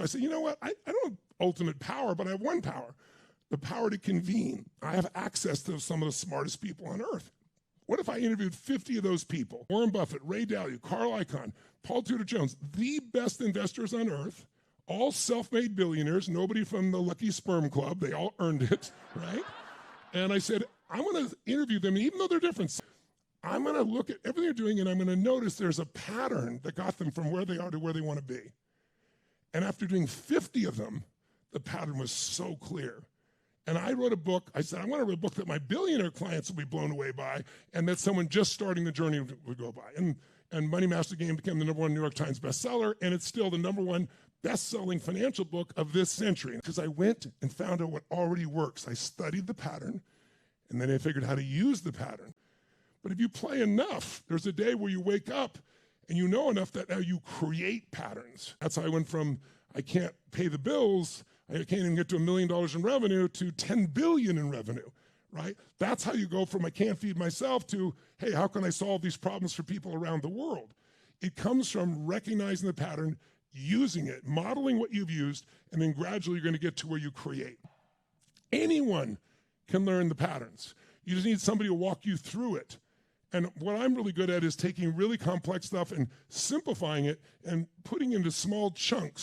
said, you know what? I don't have ultimate power, but I have one power, the power to convene. I have access to some of the smartest people on earth. What if I interviewed 50 of those people? Warren Buffett, Ray Dalio, Carl Icahn, Paul Tudor Jones, the best investors on earth, all self-made billionaires, nobody from the Lucky Sperm Club, they all earned it, right? And I said, I'm gonna interview them, even though they're different, I'm gonna look at everything they're doing and I'm gonna notice there's a pattern that got them from where they are to where they wanna be. And after doing 50 of them, the pattern was so clear. And I wrote a book. I said, I want to write a book that my billionaire clients will be blown away by and that someone just starting the journey would go by. And Money Master Game became the #1 New York Times bestseller, and it's still the #1 best-selling financial book of this century. Because I went and found out what already works. I studied the pattern, and then I figured how to use the pattern. But if you play enough, there's a day where you wake up and you know enough that now you create patterns. That's how I went from I can't pay the bills, I can't even get to $1 million in revenue to 10 billion in revenue, right? That's how you go from I can't feed myself to, hey, how can I solve these problems for people around the world? It comes from recognizing the pattern, using it, modeling what you've used, and then gradually you're gonna get to where you create. Anyone can learn the patterns. You just need somebody to walk you through it. And what I'm really good at is taking really complex stuff and simplifying it and putting it into small chunks.